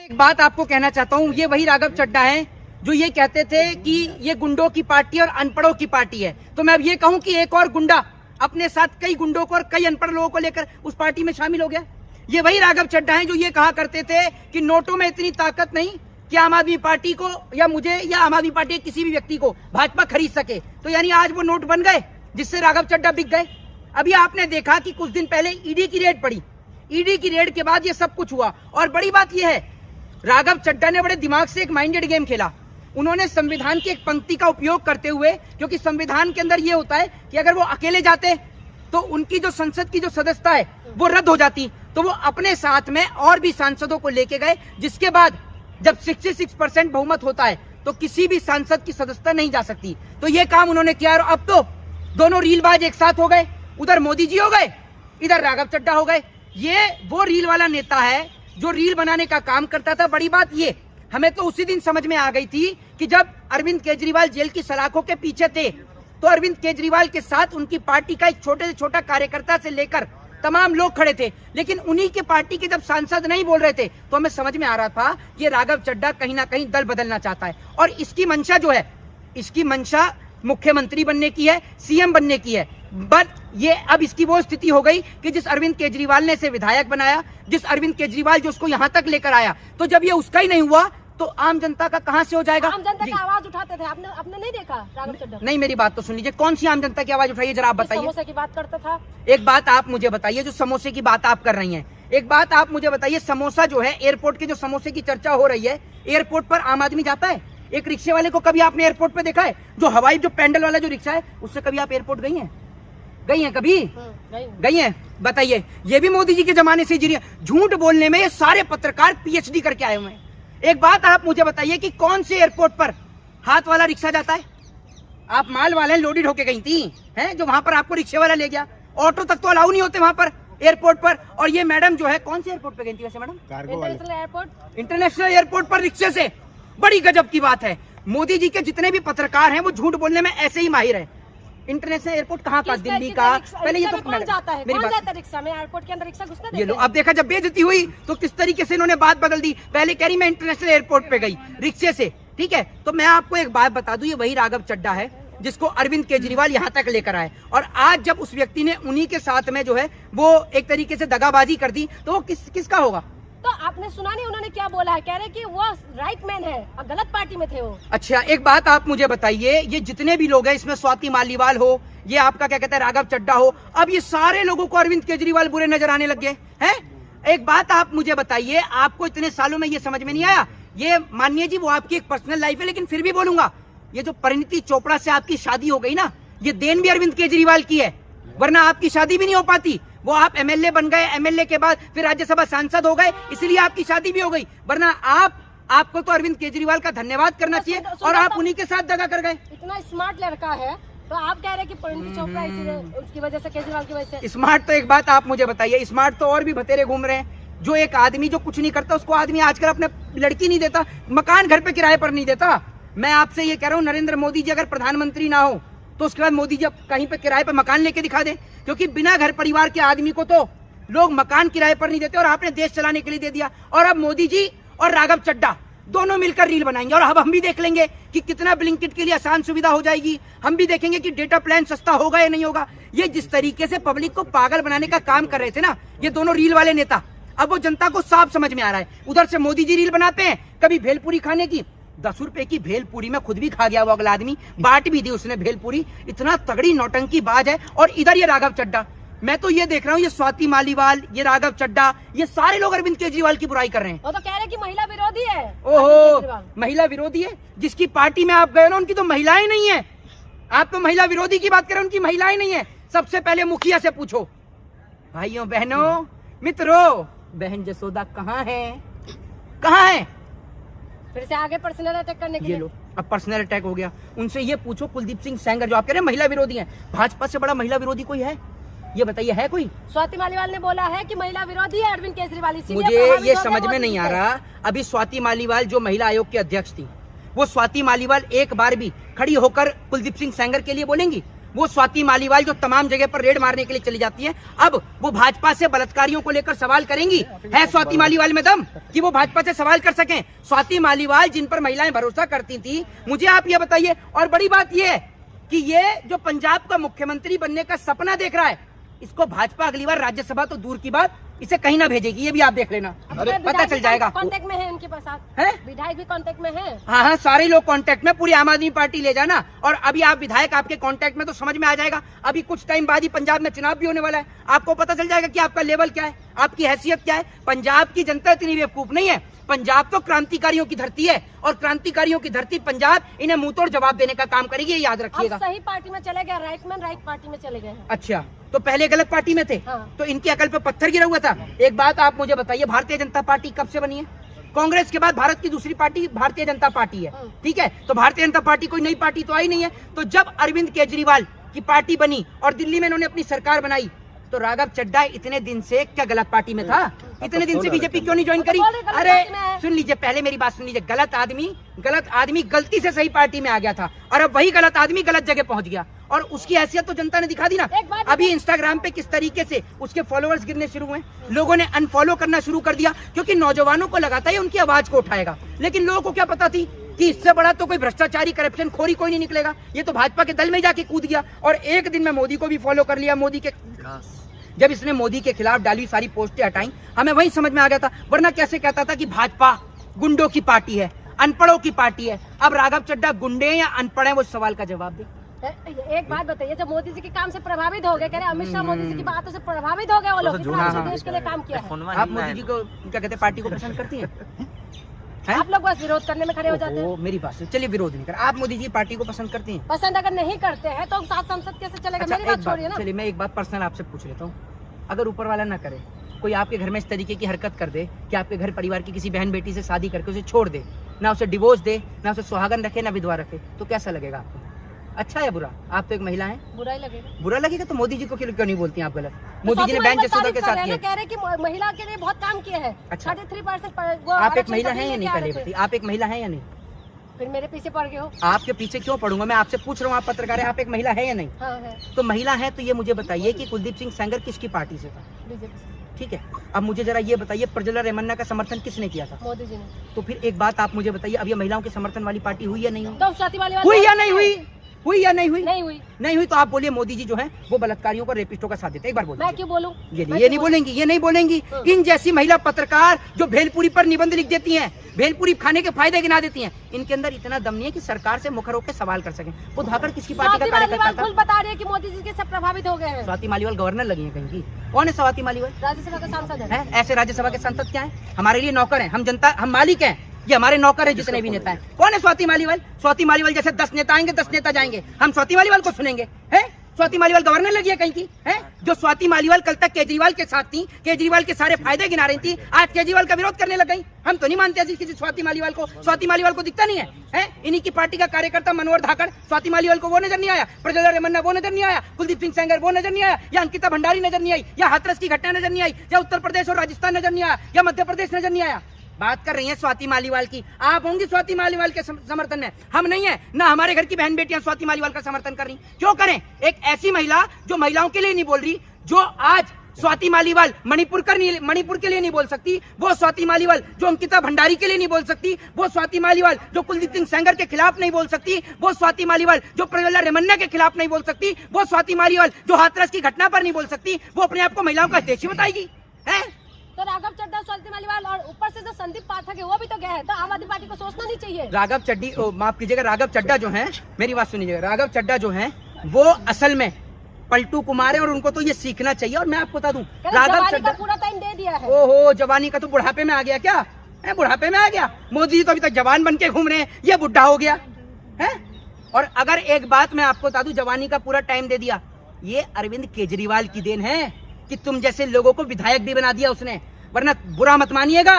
एक बात आपको कहना चाहता हूँ, ये वही राघव चड्ढा हैं जो ये कहते थे कि ये गुंडों की पार्टी और अनपढ़ों की पार्टी है। तो मैं अब ये कहूँ कि एक और गुंडा अपने साथ कई गुंडों को और कई अनपढ़ लोगों को लेकर उस पार्टी में शामिल हो गया। ये वही राघव चड्ढा हैं जो ये कहा करते थे कि नोटों में इतनी ताकत नहीं कि आम आदमी पार्टी को या मुझे या आम आदमी पार्टी के किसी भी व्यक्ति को भाजपा खरीद सके। तो यानी आज वो नोट बन गए जिससे राघव चड्ढा बिक गए। अभी आपने देखा कि कुछ दिन पहले ईडी की रेड पड़ी, ईडी की रेड के बाद ये सब कुछ हुआ। और बड़ी बात यह है, राघव चड्ढा ने बड़े दिमाग से एक माइंडेड गेम खेला। उन्होंने संविधान की एक पंक्ति का उपयोग करते हुए, क्योंकि संविधान के अंदर ये होता है कि अगर वो अकेले जाते तो उनकी जो संसद की जो सदस्यता है वो रद्द हो जाती, तो वो अपने साथ में और भी सांसदों को लेके गए, जिसके बाद जब 66% बहुमत होता है तो किसी भी सांसद की सदस्यता नहीं जा सकती। तो ये काम उन्होंने किया और अब तो दोनों रीलबाज एक साथ हो गए, उधर मोदी जी हो गए, इधर राघव चड्ढा हो गए। ये वो रील वाला नेता है जो रील बनाने का काम करता था। बड़ी बात ये हमें तो उसी दिन समझ में आ गई थी कि जब अरविंद केजरीवाल जेल की सलाखों के पीछे थे तो अरविंद केजरीवाल के साथ उनकी पार्टी का एक छोटे से छोटा कार्यकर्ता से लेकर तमाम लोग खड़े थे, लेकिन उन्हीं के पार्टी के जब सांसद नहीं बोल रहे थे तो हमें समझ में आ रहा था कि राघव चड्ढा कहीं ना कहीं दल बदलना चाहता है। और इसकी मंशा जो है, इसकी मंशा मुख्यमंत्री बनने की है, सीएम बनने की है। बट ये अब इसकी वो स्थिति हो गई कि जिस अरविंद केजरीवाल ने इसे विधायक बनाया, जिस अरविंद केजरीवाल जो उसको यहाँ तक लेकर आया, तो जब ये उसका ही नहीं हुआ तो आम जनता का कहाँ से हो जाएगा? आम जनता की आवाज उठाते थे, आपने नहीं देखा राघव चड्ढा? नहीं, मेरी बात तो सुन लीजिए, कौन सी आम जनता की आवाज उठाइए जरा आप बताइए। समोसे की बात करता था। एक बात आप मुझे बताइए, जो समोसे की बात आप कर रही हैं, एक बात आप मुझे बताइए, समोसा जो है एयरपोर्ट के जो समोसे की चर्चा हो रही है, एयरपोर्ट पर आम आदमी जाता है? एक रिक्शे वाले को कभी आपने एयरपोर्ट पे देखा है? जो हवाई जो पैंडल वाला जो रिक्शा है उससे कभी आप एयरपोर्ट गई हैं? गई हैं कभी? गई हैं? बताइए। ये भी मोदी जी के जमाने से जी रही है। झूठ बोलने में ये सारे पत्रकार पीएचडी करके आए हुए हैं। एक बात आप मुझे बताइए कि कौन से एयरपोर्ट पर हाथ वाला रिक्शा जाता है? आप माल वाले लोडेड होके गई थी हैं, जो वहां पर आपको रिक्शे वाला ले गया। ऑटो तक तो अलाउ नहीं होते वहां पर एयरपोर्ट पर। और ये मैडम जो है कौन से एयरपोर्ट पे गई थी वैसे मैडम? इंटरनेशनल एयरपोर्ट पर रिक्शे से। बड़ी गजब की बात है। मोदी जी के जितने भी पत्रकार हैं वो झूठ बोलने में ऐसे ही माहिर है। इंटरनेशनल एयरपोर्ट कहाँ का? दिल्ली का। पहले ये तो कौन जाता है? कौन जाता है रिक्शा में? एयरपोर्ट के अंदर रिक्शा घुसने देते हैं? ये लो, अब देखा जब बेइज्जती हुई तो किस तरीके से इन्होंने बात बदल दी। पहले कह रही मैं इंटरनेशनल एयरपोर्ट पे गई रिक्शे से, ठीक है। तो मैं आपको एक बात बता दूं, ये वही राघव चड्ढा है जिसको अरविंद केजरीवाल यहाँ तक लेकर आए। और आज जब उस व्यक्ति ने उन्हीं के साथ में जो है वो एक तरीके से दगाबाजी कर दी तो वो किसका होगा? तो आपने सुना नहीं उन्होंने क्या बोला है? कह रहे कि वो राइट मैन है और गलत पार्टी में थे वो। अच्छा, एक बात आप मुझे बताइए, ये जितने भी लोग हैं, इसमें स्वाति मालीवाल हो, ये आपका क्या कहते हैं राघव चड्ढा हो, अब ये सारे लोगों को अरविंद केजरीवाल बुरे नजर आने लग गए हैं। एक बात आप मुझे बताइए, आपको इतने सालों में ये समझ में नहीं आया? ये मानिए जी वो आपकी एक पर्सनल लाइफ है, लेकिन फिर भी बोलूंगा, ये जो परिणीति चोपड़ा से आपकी शादी हो गई ना, ये देन भी अरविंद केजरीवाल की है, वरना आपकी शादी भी नहीं हो पाती। वो आप एमएलए बन गए, एमएलए के बाद फिर राज्यसभा सांसद हो गए, इसलिए आपकी शादी भी हो गई, वरना आपको तो अरविंद केजरीवाल का धन्यवाद करना चाहिए और आप उन्हीं के साथ दगा कर गए। इतना स्मार्ट लड़का है तो आप कह रहे हैं कि परिणीति चोपड़ा उसकी वजह से, केजरीवाल की वजह से स्मार्ट? तो एक बात आप मुझे बताइए, स्मार्ट तो और भी बतेरे घूम रहे हैं। जो एक आदमी जो कुछ नहीं करता उसको आदमी आजकल अपने लड़की नहीं देता, मकान घर पे किराए पर नहीं देता। मैं आपसे ये कह रहा हूँ, नरेंद्र मोदी जी अगर प्रधानमंत्री ना हो तो उसके बाद मोदी जी कहीं पे किराए पर मकान लेके दिखा दे, क्योंकि बिना घर परिवार के आदमी को तो लोग मकान किराए पर नहीं देते और आपने देश चलाने के लिए दे दिया। और अब मोदी जी और राघव चड्ढा दोनों मिलकर रील बनाएंगे और अब हम भी देख लेंगे कि कितना ब्लिंकिट के लिए आसान सुविधा हो जाएगी। हम भी देखेंगे कि डेटा प्लान सस्ता होगा या नहीं होगा। ये जिस तरीके से पब्लिक को पागल बनाने का काम कर रहे थे ना ये दोनों रील वाले नेता, अब वो जनता को साफ समझ में आ रहा है। उधर से मोदी जी रील बनाते हैं कभी भेलपुरी खाने की, 10 रुपए की भेलपुरी में खुद भी खा गया वो अगला आदमी, बांट भी दी उसने भेलपुरी, इतना तगड़ी नौटंकी बाज है। और इधर ये राघव चड्ढा, मैं तो ये देख रहा हूँ, ये स्वाति मालीवाल, ये राघव चड्ढा, ये सारे लोग अरविंद केजरीवाल की बुराई कर रहे हैं। वो तो कह रहे हैं कि महिला विरोधी है। ओहो, महिला विरोधी है? जिसकी पार्टी में आप गए ना उनकी तो महिलाएं नहीं है। आप तो महिला विरोधी की बात करें, उनकी महिलाएं नहीं है। सबसे पहले मुखिया से पूछो, भाइयों बहनों मित्रों, बहन जसोदा कहाँ है? कहाँ है? फिर से आगे पर्सनल अटैक करने के लिए। ये लो, अब पर्सनल अटैक हो गया। उनसे ये पूछो, कुलदीप सिंह सेंगर जो आप कह रहे हैं महिला विरोधी हैं, भाजपा से बड़ा महिला विरोधी कोई है? ये बताइए, है कोई? स्वाति मालीवाल ने बोला है कि महिला विरोधी है अरविंद केजरीवाल। मुझे ये समझ में नहीं आ रहा, अभी स्वाति मालीवाल जो महिला आयोग की अध्यक्ष थी, वो स्वाति मालीवाल एक बार भी खड़ी होकर कुलदीप सिंह सेंगर के लिए बोलेंगी? वो स्वाति मालीवाल जो तमाम जगह पर रेड मारने के लिए चली जाती है, अब वो भाजपा से बलात्कारियों को लेकर सवाल करेंगी? है स्वाति मालीवाल में दम कि वो भाजपा से सवाल कर सकें? स्वाति मालीवाल जिन पर महिलाएं भरोसा करती थी, मुझे आप ये बताइए। और बड़ी बात ये है कि ये जो पंजाब का मुख्यमंत्री बनने का सपना देख रहा है, इसको भाजपा अगली बार राज्यसभा तो दूर की बात, इसे कहीं ना भेजेगी, ये भी आप देख लेना, पता चल जाएगा। कांटेक्ट में है इनके पास, है विधायक भी कांटेक्ट में है। हाँ, सारे लोग कांटेक्ट में, पूरी आम आदमी पार्टी ले जाना। और अभी आप विधायक आपके कांटेक्ट में, तो समझ में आ जाएगा। अभी कुछ टाइम बाद ही पंजाब में चुनाव भी होने वाला है, आपको पता चल जाएगा कि आपका लेवल क्या है, आपकी हैसियत क्या है। पंजाब की जनता इतनी बेवकूफ नहीं है। पंजाब तो क्रांतिकारियों की धरती है, और क्रांतिकारियों की धरती पंजाब इन्हें मुंह तोड़ जवाब देने का काम करेगी, ये याद रखिएगा। सही पार्टी में चले गए, राइट पार्टी में चले गए। अच्छा, तो पहले गलत पार्टी में थे। हाँ। तो इनकी अकल पे पत्थर गिरा हुआ था। एक बात आप मुझे बताइए, भारतीय जनता पार्टी कब से बनी है? कांग्रेस के बाद भारत की दूसरी पार्टी भारतीय जनता पार्टी है, ठीक है। तो भारतीय जनता पार्टी कोई नई पार्टी तो आई नहीं है। तो जब अरविंद केजरीवाल की पार्टी बनी और दिल्ली में इन्होंने अपनी सरकार बनाई, तो राघव चड्ढा इतने दिन से क्या गलत पार्टी में था? इतने दिन से बीजेपी क्यों नहीं ज्वाइन करी? अरे सुन लीजिए, पहले मेरी बात सुन लीजिए। गलत आदमी गलती से सही पार्टी में आ गया था, और अब वही गलत आदमी गलत जगह पहुंच गया, और उसकी हैसियत तो जनता ने दिखा दी ना। अभी इंस्टाग्राम पे किस तरीके से उसके फॉलोअर्स गिरने शुरू हुए, लोगों ने अनफॉलो करना शुरू कर दिया, क्योंकि नौजवानों को लगा था ये उनकी आवाज को उठाएगा। लेकिन लोगों को क्या पता थी कि इससे बड़ा तो कोई भ्रष्टाचारी, करप्शन खोरी कोई नहीं निकलेगा। ये तो भाजपा के दल में जाके कूद गया, और एक दिन में मोदी को भी फॉलो कर लिया। मोदी के जब इसने मोदी के खिलाफ डाली सारी पोस्टें हटाई, हमें वही समझ में आ गया था। वरना कैसे कहता था कि भाजपा गुंडों की पार्टी है, अनपढ़ों की पार्टी है। अब राघव चड्ढा गुंडे या अनपढ़ है, वो सवाल का जवाब दे। एक बात बताइए, जब मोदी जी के काम से प्रभावित हो गए, कह रहे अमित शाह मोदी जी की बातों से प्रभावित हो गए, वो लोग देश के लिए काम किया है। आप मोदी जी को क्या कहते हैं, पार्टी को पसंद करती हैं? आप लोग बस विरोध करने में खड़े हो जाते हैं। मेरी बात से चलिए, विरोध नहीं कर। आप मोदी जी पार्टी को पसंद करती हैं? पसंद अगर नहीं करते हैं तो साथ संसद कैसे चलेगा? मेरी बात छोड़िए ना। चलिए, मैं एक बात पर्सनल आपसे पूछ लेता हूँ। अगर ऊपर वाला ना करे, कोई आपके घर में इस तरीके की हरकत कर दे कि आपके घर परिवार की किसी बहन बेटी से शादी करके उसे छोड़ दे, ना उसे डिवोर्स दे, ना उसे सुहागन रखे, ना विधवा रखे, तो कैसा लगेगा आपको? अच्छा या बुरा? आप तो एक महिला हैं। बुरा ही लगेगा। बुरा लगेगा तो मोदी जी को क्यों नहीं बोलती आप गलत? मोदी जी ने बहन जसोदा के साथ किया, कह रहे कि महिला के लिए बहुत काम किया है। अच्छा, 33% आप एक महिला हैं या नहीं? पहले बताइए, आप एक महिला हैं या नहीं? फिर मेरे पीछे पड़ गए हो। आपके पीछे क्यों पड़ूंगा? मैं आपसे पूछ रहा हूँ, आप पत्रकार हैं, आप एक महिला है या नहीं? हाँ है। तो महिला है तो ये मुझे बताइए कि कुलदीप सिंह सेंगर किसकी पार्टी से था? बीजेपी। ठीक है, अब मुझे जरा ये बताइए, प्रज्वला रेमन्ना का समर्थन किसने किया था? मोदी जी ने। तो फिर एक बात आप मुझे बताइए, अब ये महिलाओं के समर्थन वाली पार्टी हुई या नहीं हुई? तो स्वाति मालीवाल हुई या नहीं हुई? हुई या नहीं हुई? नहीं हुई। तो आप बोलिए मोदी जी जो है वो बलात्कारियों को, रेपिस्टों का साथ देते हैं। एक बार बोलिए। मैं क्यों बोलूं? ये नहीं बोलेंगी। इन जैसी महिला पत्रकार जो भेलपुरी पर निबंध लिख देती हैं, भेलपुरी खाने के फायदे गिना देती हैं, इनके अंदर इतना दम नहीं है कि सरकार से मुखर होकर सवाल कर सकें। वो धाकर किसकी पार्टी का कार्यकर्ता था? बता रही है कि मोदी जी के सब प्रभावित हो गए हैं। स्वाति मालीवाल गवर्नर लगी है कहीं की? कौन है स्वाति मालीवाल? राज्यसभा का सांसद है। ऐसे राज्यसभा के सांसद क्या है? हमारे लिए नौकर है, हम जनता, हम मालिक हैं, ये हमारे नौकर है जितने भी नेता हैं। कौन है स्वाति मालीवाल? स्वाति मालीवाल जैसे 10 नेता आएंगे, 10 नेता जाएंगे, हम स्वाति मालीवाल को सुनेंगे? है स्वाति मालीवाल गवर्नर लगी है कहीं की? है जो स्वाति मालीवाल कल तक केजरीवाल के साथ थी, केजरीवाल के सारे फायदे गिना रही थी, आज केजरीवाल का विरोध करने लग गई। हम तो नहीं मानते ऐसी किसी स्वाति मालीवाल को। स्वाति मालीवाल को दिखता नहीं है? इन्हीं की पार्टी का कार्यकर्ता मनोहर धाकड़, स्वाति मालीवाल को वो नजर नहीं आया? प्रज्वला रेमन्ना वो नजर नहीं आया? कुलदीप सिंह सेंगर वो नजर नहीं आया? या अंकिता भंडारी नजर नहीं आई? या हाथरस की घटना नजर नहीं आई? या उत्तर प्रदेश और राजस्थान नजर नहीं आया? या मध्य प्रदेश नजर नहीं आया? बात कर रही हैं स्वाति मालीवाल की। आप होंगी स्वाति मालीवाल के समर्थन में, हम नहीं है। ना हमारे घर की बहन बेटियां स्वाति मालीवाल का समर्थन कर रही। क्यों करें? एक ऐसी महिला जो महिलाओं के लिए नहीं बोल रही, जो आज स्वाति मालीवाल मणिपुर के लिए नहीं बोल सकती, वो स्वाति मालीवाल जो अंकिता भंडारी के लिए नहीं बोल सकती, वो स्वाति मालीवाल जो कुलदीप सिंह सेंगर के खिलाफ नहीं बोल सकती, वो स्वाति मालीवाल जो प्रज्वला रेमन्ना के खिलाफ नहीं बोल सकती, वो स्वाति मालीवाल जो हाथरस की घटना पर नहीं बोल सकती, वो अपने आप को महिलाओं का हितैषी बताएगी? है तो राघव चड्ढा, स्वाति मालीवाल और ऊपर से जो संदीप पाठक है वो भी तो गए हैं। तो आम आदमी पार्टी को सोचना नहीं चाहिए? माफ कीजिएगा, राघव चड्ढा जो है, मेरी बात सुनिएगा, राघव चड्ढा जो है वो असल में पलटू कुमार है, और उनको तो ये सीखना चाहिए। और मैं आपको बता दूं, राघव चड्ढा पूरा टाइम दे दिया है। ओहो, जवानी का तो बुढ़ापे में आ गया क्या? बुढ़ापे में आ गया? मोदी जी तो अभी तक जवान बन के घूम रहे हैं, ये बुढ़ा हो गया है। और अगर एक बात मैं आपको बता दूं, जवानी का पूरा टाइम दे दिया, ये अरविंद केजरीवाल की देन है कि तुम जैसे लोगों को विधायक भी बना दिया उसने। वरना बुरा मत मानिएगा,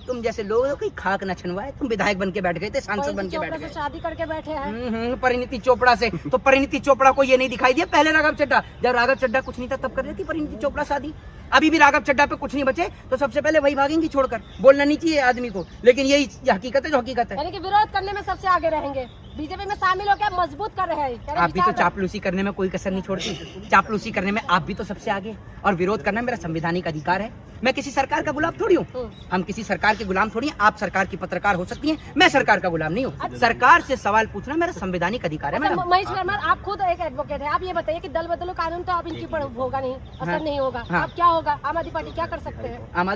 तुम जैसे लोगों को खाक न छनवाए, तुम विधायक बन के बैठ गए थे, सांसद बन के बैठ गए, शादी करके बैठे हैं। परिणीति चोपड़ा से। तो परिणीति चोपड़ा को ये नहीं दिखाई दिया पहले राघव चड्ढा, जब राघव चड्ढा कुछ नहीं था तब कर रही थी परिणीति चोपड़ा शादी। अभी भी राघव चड्ढा पे कुछ नहीं बचे तो सबसे पहले वही भागेंगी छोड़कर। बोलना नहीं चाहिए आदमी को, लेकिन यही हकीकत है जो हकीकत है। यानी कि विरोध करने में सबसे आगे रहेंगे। बीजेपी में शामिल होकर मजबूत कर रहे हैं। कह रहे आप भी तो विचार- चापलूसी करने में कोई कसर नहीं छोड़ती। चापलूसी करने में आप भी तो सबसे आगे, और विरोध करना मेरा संवैधानिक अधिकार है। मैं किसी सरकार का गुलाम थोड़ी हूँ, हम किसी सरकार के गुलाम थोड़ी हैं। आप सरकार की पत्रकार हो सकती हैं, मैं सरकार का गुलाम नहीं हूँ। सरकार से सवाल पूछना मेरा संवैधानिक अधिकार है। अच्छा, मैडम महेश वर्मा, आप खुद एक एडवोकेट है, आप ये बताइए कि दल बदलो कानून तो आप इनके ऊपर होगा नहीं, असर हाँ। नहीं होगा, हाँ। अब क्या होगा? आम आदमी पार्टी क्या कर सकते हैं? आम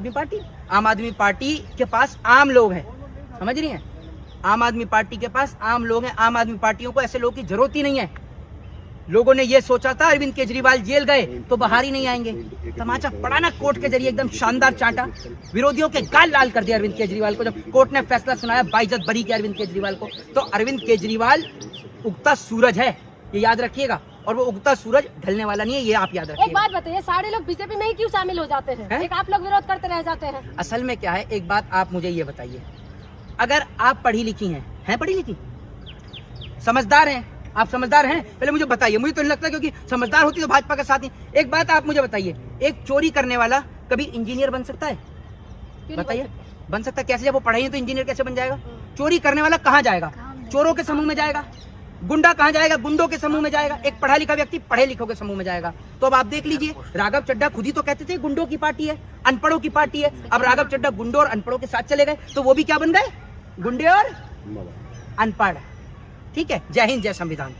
आदमी पार्टी के पास आम लोग हैं, समझ रही हैं? आम आदमी पार्टी के पास आम लोग हैं। आम आदमी पार्टियों को ऐसे लोगों की जरूरत ही नहीं है। लोगों ने ये सोचा था अरविंद केजरीवाल जेल गए तो बाहर ही नहीं आएंगे, तमाचा पड़ा ना कोर्ट के जरिए, एकदम शानदार चांटा, विरोधियों के गाल लाल कर दिया अरविंद केजरीवाल को। जब कोर्ट ने फैसला सुनाया बाइज्जत बरी किया अरविंद केजरीवाल को। तो अरविंद केजरीवाल उगता सूरज है, ये याद रखिएगा, और वो उगता सूरज ढलने वाला नहीं है, ये आप याद एक रखिएगा। बात बताइए, सारे लोग बीजेपी में ही क्यों शामिल हो जाते हैं? हैं? एक आप लोग विरोध करते रह जाते हैं। असल में क्या है, एक बात आप मुझे ये बताइए, अगर आप पढ़ी लिखी हैं पढ़ी लिखी, समझदार हैं, आप समझदार हैं, पहले मुझे बताइए। मुझे तो नहीं लगता, क्योंकि समझदार होती तो भाजपा के साथ ही। एक बात आप मुझे बताइए, एक चोरी करने वाला कभी इंजीनियर बन सकता है? क्यों नहीं बताइए, बन बन सकता है? कैसे? जब वो पढ़ाई है तो इंजीनियर कैसे बन जाएगा? चोरी करने वाला कहाँ जाएगा? चोरों के समूह में जाएगा। गुंडा कहाँ जाएगा? गुंडों के समूह में जाएगा। एक पढ़ा लिखा व्यक्ति पढ़े लिखों के समूह में जाएगा। तो अब आप देख लीजिए, राघव चड्ढा खुद ही तो कहते थे गुंडों की पार्टी है, अनपढ़ों की पार्टी है। अब राघव चड्ढा गुंडों और अनपढ़ों के साथ चले गए, तो वो भी क्या बन गए? गुंडे और अनपढ़। ठीक है, जय हिंद, जय संविधान।